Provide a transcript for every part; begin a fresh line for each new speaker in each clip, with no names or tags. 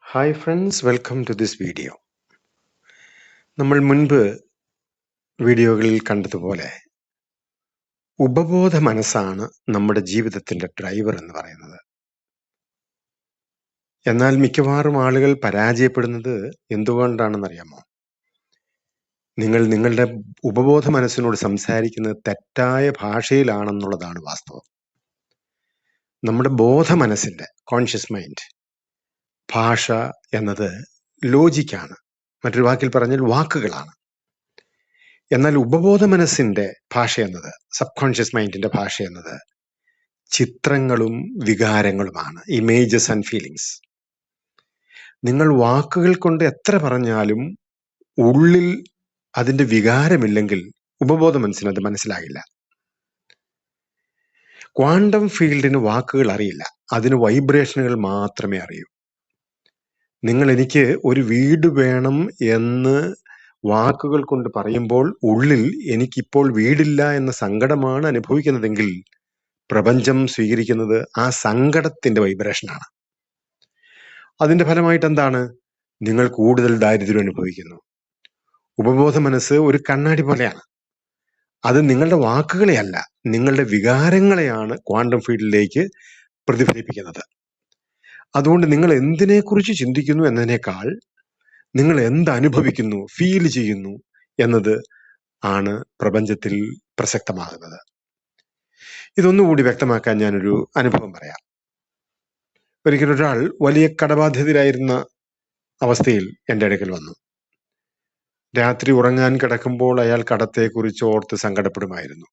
Hi friends, welcome to this video. നമ്മൾ മുൻപ് വീഡിയോകളിൽ കണ്ടതുപോലെ ഉപബോധ മനസ്സാണ് നമ്മുടെ ജീവിതത്തിൻ്റെ ഡ്രൈവർ എന്ന് പറയുന്നത്. എന്നാൽ മിക്കവാറും ആളുകൾ പരാജയപ്പെടുന്നത് എന്തുകൊണ്ടാണെന്നറിയാമോ? നിങ്ങൾ നിങ്ങളുടെ ഉപബോധ മനസ്സിനോട് സംസാരിക്കുന്നത് തെറ്റായ ഭാഷയിലാണെന്നുള്ളതാണ് വാസ്തവം. നമ്മുടെ ബോധ മനസ്സിൻ്റെ കോൺഷ്യസ് മൈൻഡ് ഭാഷ എന്നത് ലോജിക്കാണ്, മറ്റൊരു വാക്കിൽ പറഞ്ഞാൽ വാക്കുകളാണ്. എന്നാൽ ഉപബോധ മനസ്സിന്റെ ഭാഷ എന്നത്, സബ് കോൺഷ്യസ് മൈൻഡിന്റെ ഭാഷ എന്നത് ചിത്രങ്ങളും വികാരങ്ങളുമാണ്, ഇമേജസ് ആൻഡ് ഫീലിങ്സ്. നിങ്ങൾ വാക്കുകൾ കൊണ്ട് എത്ര പറഞ്ഞാലും ഉള്ളിൽ അതിന്റെ വികാരമില്ലെങ്കിൽ ഉപബോധ മനസ്സിന് അത് മനസ്സിലാകില്ല. ക്വാണ്ടം ഫീൽഡിന് വാക്കുകൾ അറിയില്ല, അതിന് വൈബ്രേഷനുകൾ മാത്രമേ അറിയൂ. നിങ്ങൾ എനിക്ക് ഒരു വീട് വേണം എന്ന് വാക്കുകൾ കൊണ്ട് പറയുമ്പോൾ ഉള്ളിൽ എനിക്കിപ്പോൾ വീടില്ല എന്ന സങ്കടമാണ് അനുഭവിക്കുന്നതെങ്കിൽ പ്രപഞ്ചം സ്വീകരിക്കുന്നത് ആ സങ്കടത്തിന്റെ വൈബ്രേഷനാണ്. അതിന്റെ ഫലമായിട്ട് എന്താണ്? നിങ്ങൾ കൂടുതൽ ദാരിദ്ര്യം അനുഭവിക്കുന്നു. ഉപബോധ മനസ്സ് ഒരു കണ്ണാടി പോലെയാണ്. അത് നിങ്ങളുടെ വാക്കുകളെയല്ല, നിങ്ങളുടെ വികാരങ്ങളെയാണ് ക്വാണ്ടം ഫീൽഡിലേക്ക് പ്രതിഫലിപ്പിക്കുന്നത്. അതുകൊണ്ട് നിങ്ങൾ എന്തിനെക്കുറിച്ച് ചിന്തിക്കുന്നു എന്നതിനേക്കാൾ നിങ്ങൾ എന്ത് അനുഭവിക്കുന്നു, ഫീൽ ചെയ്യുന്നു എന്നത് ആണ് പ്രപഞ്ചത്തിൽ പ്രസക്തമാകുന്നത്. ഇതൊന്നുകൂടി വ്യക്തമാക്കാൻ ഞാനൊരു അനുഭവം പറയാം. ഒരിക്കലൊരാൾ വലിയ കടബാധ്യതയിലായിരുന്ന അവസ്ഥയിൽ എൻ്റെ അടുക്കൽ വന്നു. രാത്രി ഉറങ്ങാൻ കിടക്കുമ്പോൾ അയാൾ കടത്തെക്കുറിച്ച് ഓർത്ത് സങ്കടപ്പെടുമായിരുന്നു.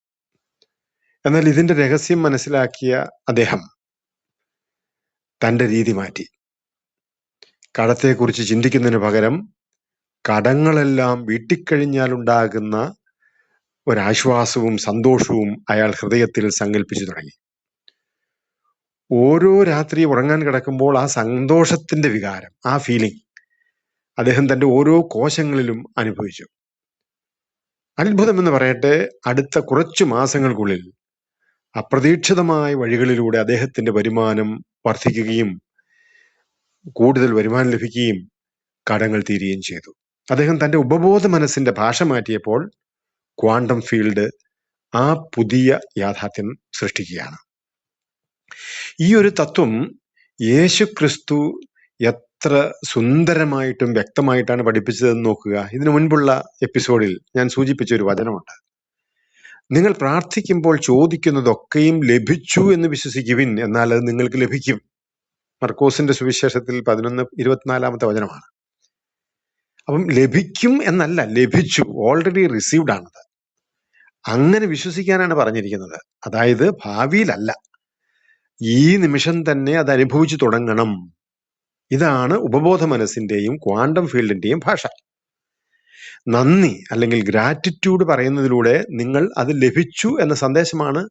എന്നാൽ ഇതിന്റെ രഹസ്യം മനസ്സിലാക്കിയ അദ്ദേഹം തൻ്റെ രീതി മാറ്റി. കടത്തെക്കുറിച്ച് ചിന്തിക്കുന്നതിന് പകരം കടങ്ങളെല്ലാം വീട്ടിക്കഴിഞ്ഞാലുണ്ടാകുന്ന ഒരാശ്വാസവും സന്തോഷവും അയാൾ ഹൃദയത്തിൽ സങ്കല്പിച്ചു തുടങ്ങി. ഓരോ രാത്രി ഉറങ്ങാൻ കിടക്കുമ്പോൾ ആ സന്തോഷത്തിന്റെ വികാരം, ആ ഫീലിംഗ് അദ്ദേഹം തൻ്റെ ഓരോ കോശങ്ങളിലും അനുഭവിച്ചു. അത്ഭുതം എന്ന് പറയട്ടെ, അടുത്ത കുറച്ചു മാസങ്ങൾക്കുള്ളിൽ അപ്രതീക്ഷിതമായ വഴികളിലൂടെ അദ്ദേഹത്തിന്റെ വരുമാനം വർദ്ധിക്കുകയും കൂടുതൽ വരുമാനം ലഭിക്കുകയും കടങ്ങൾ തീരുകയും ചെയ്തു. അദ്ദേഹം തൻ്റെ ഉപബോധ മനസ്സിന്റെ ഭാഷ മാറ്റിയപ്പോൾ ക്വാണ്ടം ഫീൽഡ് ആ പുതിയ യാഥാർത്ഥ്യം സൃഷ്ടിക്കുകയാണ്. ഈ ഒരു തത്വം യേശു ക്രിസ്തു എത്ര സുന്ദരമായിട്ടും വ്യക്തമായിട്ടാണ് പഠിപ്പിച്ചതെന്ന് നോക്കുക. ഇതിനു മുൻപുള്ള എപ്പിസോഡിൽ ഞാൻ സൂചിപ്പിച്ച ഒരു വചനമുണ്ട്. നിങ്ങൾ പ്രാർത്ഥിക്കുമ്പോൾ ചോദിക്കുന്നതൊക്കെയും ലഭിച്ചു എന്ന് വിശ്വസിക്കുവിൻ, എന്നാൽ അത് നിങ്ങൾക്ക് ലഭിക്കും. മർക്കോസിന്റെ സുവിശേഷത്തിൽ 11:24 വചനമാണ്. അപ്പം ലഭിക്കും എന്നല്ല, ലഭിച്ചു, ഓൾറെഡി റിസീവ്ഡ് ആണത്. അങ്ങനെ വിശ്വസിക്കാനാണ് പറഞ്ഞിരിക്കുന്നത്. അതായത് ഭാവിയിലല്ല, ഈ നിമിഷം തന്നെ അത് അനുഭവിച്ചു തുടങ്ങണം. ഇതാണ് ഉപബോധ മനസ്സിന്റെയും ക്വാണ്ടം ഫീൽഡിന്റെയും ഭാഷ. നന്ദി അല്ലെങ്കിൽ ഗ്രാറ്റിറ്റ്യൂഡ് പറയുന്നതിലൂടെ നിങ്ങൾ അത് ലഭിച്ചു എന്ന സന്ദേശമാണ്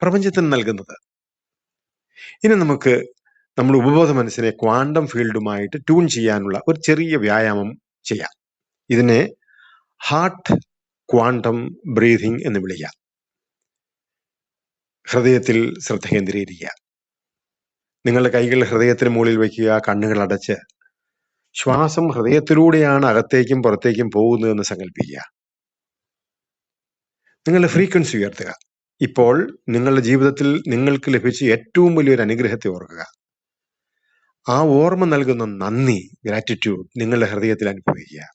പ്രപഞ്ചത്തിന് നൽകുന്നത്. ഇനി നമുക്ക് നമ്മൾ ഉപബോധ മനസ്സിനെ ക്വാണ്ടം ഫീൽഡുമായിട്ട് ട്യൂൺ ചെയ്യാനുള്ള ഒരു ചെറിയ വ്യായാമം ചെയ്യാം. ഇതിനെ ഹാർട്ട് ക്വാണ്ടം ബ്രീതിങ് എന്ന് വിളിക്കാം. ഹൃദയത്തിൽ ശ്രദ്ധ കേന്ദ്രീകരിക്കുക. നിങ്ങളുടെ കൈകൾ ഹൃദയത്തിന് മുകളിൽ വയ്ക്കുക, കണ്ണുകൾ അടച്ച് ശ്വാസം ഹൃദയത്തിലൂടെയാണ് അകത്തേക്കും പുറത്തേക്കും പോകുന്നതെന്ന് സങ്കല്പിക്കുക. നിങ്ങളുടെ ഫ്രീക്വൻസി ഉയർത്തുക. ഇപ്പോൾ നിങ്ങളുടെ ജീവിതത്തിൽ നിങ്ങൾക്ക് ലഭിച്ച ഏറ്റവും വലിയൊരു അനുഗ്രഹത്തെ ഓർക്കുക. ആ ഓർമ്മ നൽകുന്ന നന്ദി, ഗ്രാറ്റിറ്റ്യൂഡ് നിങ്ങളുടെ ഹൃദയത്തിൽ അനുഭവിക്കുക.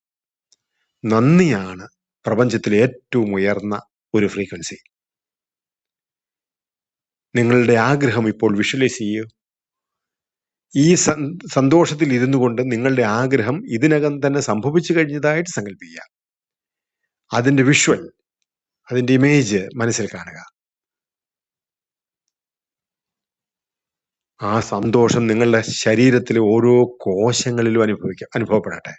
നന്ദിയാണ് പ്രപഞ്ചത്തിലെ ഏറ്റവും ഉയർന്ന ഒരു ഫ്രീക്വൻസി. നിങ്ങളുടെ ആഗ്രഹം ഇപ്പോൾ വിഷ്വലൈസ് ചെയ്യൂ. ഈ സന്തോഷത്തിൽ ഇരുന്നു കൊണ്ട് നിങ്ങളുടെ ആഗ്രഹം ഇതിനകം തന്നെ സംഭവിച്ചു കഴിഞ്ഞതായിട്ട് സങ്കല്പിക്കുക. അതിന്റെ വിഷ്വൽ, അതിന്റെ ഇമേജ് മനസ്സിൽ കാണുക. ആ സന്തോഷം നിങ്ങളുടെ ശരീരത്തിലെ ഓരോ കോശങ്ങളിലും അനുഭവപ്പെടട്ടെ.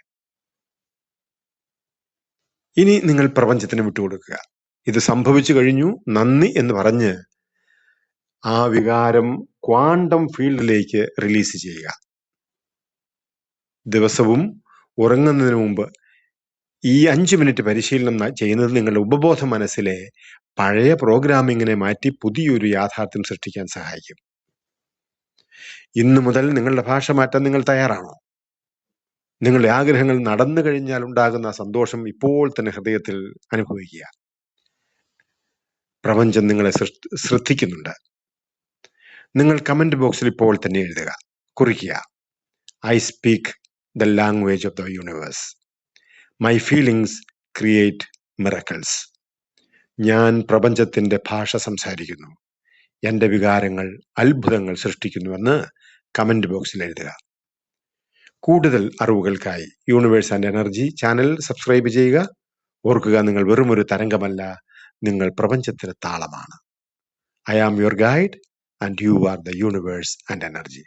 ഇനി നിങ്ങൾ പ്രപഞ്ചത്തിന് വിട്ടുകൊടുക്കുക. ഇത് സംഭവിച്ചു കഴിഞ്ഞു, നന്ദി എന്ന് പറഞ്ഞ് ആ വികാരം ക്വാണ്ടം ഫീൽഡിലേക്ക് റിലീസ് ചെയ്യുക. ദിവസവും ഉറങ്ങുന്നതിന് മുമ്പ് ഈ 5 മിനിറ്റ് പരിശീലനം ചെയ്യുന്നത് നിങ്ങളുടെ ഉപബോധ മനസ്സിലെ പഴയ പ്രോഗ്രാമിങ്ങിനെ മാറ്റി പുതിയൊരു യാഥാർത്ഥ്യം സൃഷ്ടിക്കാൻ സഹായിക്കും. ഇന്നു മുതൽ നിങ്ങളുടെ ഭാഷ മാറ്റാൻ നിങ്ങൾ തയ്യാറാണോ? നിങ്ങളുടെ ആഗ്രഹങ്ങൾ നടന്നു കഴിഞ്ഞാൽ ഉണ്ടാകുന്ന സന്തോഷം ഇപ്പോൾ തന്നെ ഹൃദയത്തിൽ അനുഭവിക്കുക. പ്രപഞ്ചം നിങ്ങളെ ശ്രദ്ധിക്കുന്നുണ്ട്. നിങ്ങൾ കമന്റ് ബോക്സിൽ ഇപ്പോൾ തന്നെ എഴുതുക, കുറിക്കുക. I speak the language of the universe. My feelings create miracles. ഞാൻ പ്രപഞ്ചത്തിന്റെ ഭാഷ സംസാരിക്കുന്നു. എന്റെ വികാരങ്ങൾ അത്ഭുതങ്ങൾ സൃഷ്ടിക്കുന്നുവെന്ന് കമന്റ് ബോക്സിൽ എഴുതുക. കൂടുതൽ അറിവുകൾക്കായി universe and energy channel subscribe ചെയ്യുക. ഓർക്കുക, നിങ്ങൾ വെറുമൊരു തരംഗമല്ല, നിങ്ങൾ പ്രപഞ്ചത്തിന്റെ താളമാണ്. I am your guide and you are the universe and energy.